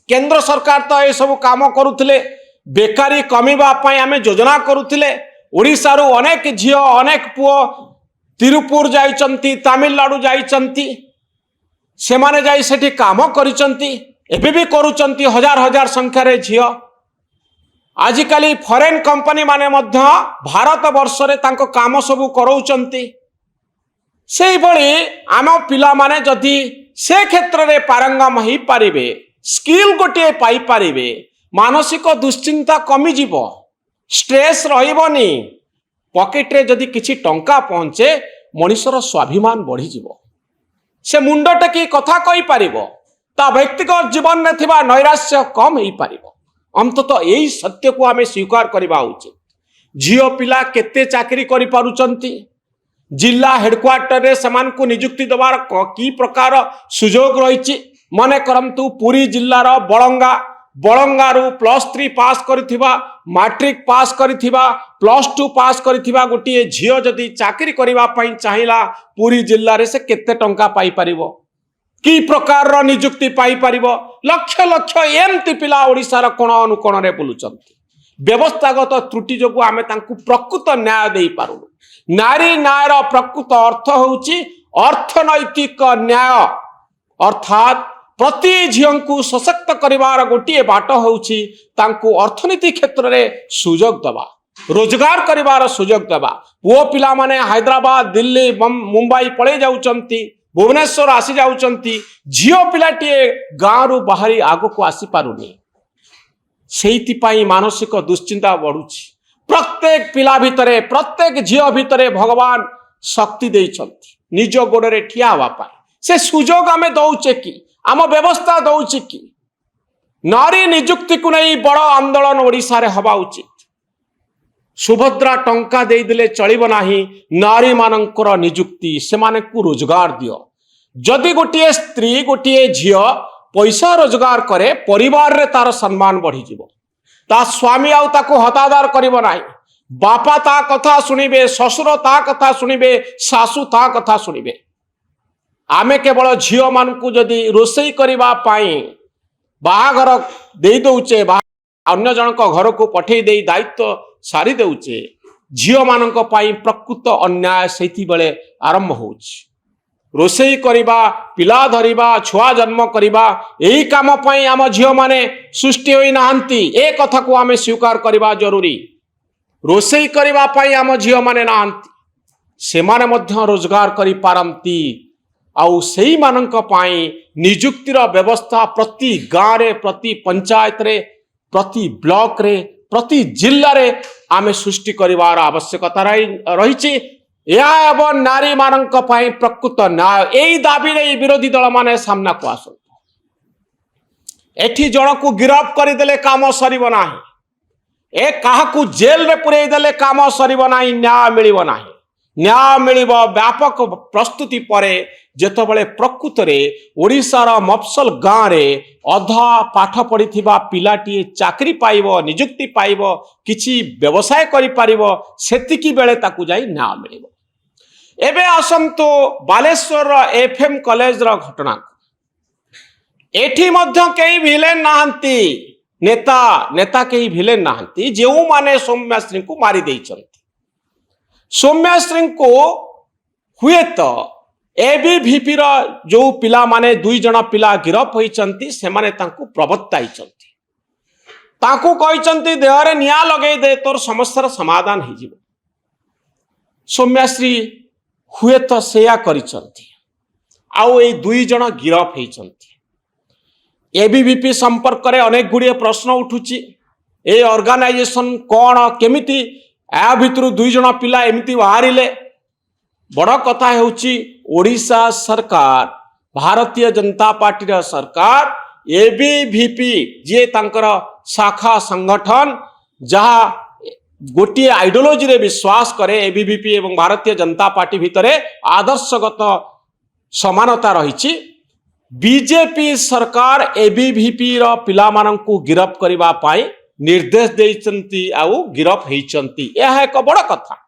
केंद्र सरकार तो ये सब काम करुले बेकारी कमिबा पई आमे योजना करुले ओडिशारू अनेक झियो अनेक पुओ तिरुपुर जाइचंती तमिलनाडु जाइचंती सेमाने जाई सेठी काम करिचंती एबे भी करूचंती हजार हजार संख्या रे झियो आजिकाली फॉरेन कंपनी माने मध्य भारत वर्ष रे तांको काम सब करौचंती सेई भली आम पिला माने जदि से क्षेत्र रे पारंगम ही पारिबे स्किल गोटे पाई पारिबे मानसिक दुश्चिंता कमी जीवो स्ट्रेस रहिबनी पॉकेट रे जदि किछि टंका पहुंचे मनुष्यर स्वाभिमान बढ़ी जीवो से मुंड टेकी कथा कहि पारिबो ता व्यक्तिगत जीवन में थिबा नैराश्य कम ही पारिबो अंततः यही सत्य को आमे स्वीकार करबा उचित झियो पिला केते चाकरी करि पारुचंती जिला हेडक्वार्टर रे समान को नियुक्ति दबार की प्रकार सुजोग रही मने करंतु पुरी जिल्लार बलंगारू +3 पास करिथिबा मैट्रिक पास करिथिबा +2 पास करिथिबा गोटे झियो जदि चाकरी करबा पई चाहिला पुरी जिल्ला रे से केते टंका पाई परिबो की प्रकार रो नियुक्ति पाई परिबो लक्ष लक्ष एमती पिला ओडिसा कोण अनुकोण रे बुलुचंती व्यवस्थागत त्रुटि जोगु आमे तांकु प्रकृत न्याय देई पारुनु नारी न्यायर प्रकृत अर्थ होउची अर्थनैतिक न्याय अर्थात प्रति झियंकु सशक्त करिवार गोटे बाट होउची तांकु अर्थनीति क्षेत्र रे सुजोग दबा रोजगार करिवार सुजोग दबा पुओ पिला माने हैदराबाद दिल्ली मुंबई पळे जाउचंती भुवनेश्वर आसी जाउचंती झियो पिलाटी गाँव बाहरी आगो को आसी पारुनी सेइति पाई मानसिक दुश्चिंता बढ़ुची प्रत्येक पिला भितरे प्रत्येक झियो भितरे भगवान शक्ति देइछंती निज गोड़े ठिया हवा पाई से सुजोग आमे दउचे कि आम व्यवस्था दउची कि नारी नियुक्ति को नहीं बड़ आंदोलन ओडिशा रे हवा उचित सुभद्रा टंका दे दिले चलिबो नाही नारी मानकर नियुक्ति से माने को रोजगार दियो जदि गोटे स्त्री गोटे झियो पैसा रोजगार करे परिवार रे तार सम्मान बढ़ी जीवो ता स्वामी आउ ताको हतादार करिबो नाही बापा ता कथा सुनिबे ससुर ता कथा सुनिबे सासु ता कथा सुनिबे आमे केवल झियो मान को जदि रोसई करबा पाई बाहागर दे दउचे अन्य जनक घर को पठे दे दायित्व सारी दउचे झियो मानक पाई प्रकृत अन्याय सेति बेले आरंभ होउची रोसई करबा पिला धरिबा छुआ जन्म करबा एही काम पाई आम झियो माने सृष्टि होई नाहंती ए कथा को आमे स्वीकार करबा जरूरी रोसई करबा पाई आम झियो माने नाहंती से माने मध्य रोजगार करि पारंती आउ सेही मानक पाई नियुक्तिर व्यवस्था प्रति गाँव रे प्रति पंचायत रे प्रति ब्लॉक रे प्रति जिल्ला रे आमे सृष्टि करिवार आवश्यकता रही एवं नारी मानक पाई प्रकृत न्याय एई दाबी रे विरोधी दल माने सामना को आसो एठी जण को गिरफ्त करदेले काम सरिबो नाही ए काहाकू जेल रे पुरई देले काम सरिबो नाही न्याय मिलिबो नाही न्याय मिलिबो व्यापक प्रस्तुति परे जेतबेले प्रकृत रे ओडिशार मफसल गाँव रे अधा पाठ पढ़िथिबा पिलाटी चाकरी पाइबो नियुक्ति पाइबो किछि व्यवसाय करि पारिबो सेतिकी बेले ताकू जाई न्याय मिलिबो एबे आसंतो बालेश्वर एफएम कॉलेज रो घटना एठी मध्य केही भिलेन नाहंती नेता नेता केही भिलेन नाहंती जेउ माने सौम्याश्री को मारी देइछंती सौम्याश्री को हुए तो एबीवीपी रो जो पिला माने 2 जण पिला गिरफ होइचंती से माने तांकू प्रवक्ताइचंती तांकू कहिचंती देहरे निया लगे दे तोर समस्यार समाधान हो जिवो सौम्याश्री हुए तो सेया करिचंती आउ ए 2 जण गिरफ होइचंती एबीवीपी संपर्क रे अनेक गुड़िए प्रश्न उठुची ए ऑर्गेनाइजेशन कोन केमिति आ भितरु 2 जण पिला एमिति बाहरिले बड़ कथा होउची ओडिशा सरकार भारतीय जनता पार्टी रा सरकार एबीवीपी जे तांकर शाखा संगठन जहा गोटे आइडियोलॉजी रे विश्वास करे एबीवीपी एवं भारतीय जनता पार्टी भितरे आदर्शगत समानता रही बीजेपी सरकार एबीवीपी रो पिला मानंकु गिरफ करबा पाई निर्देश देइचंती आउ गिरफ हेइचंती यह एक बड़ कथा।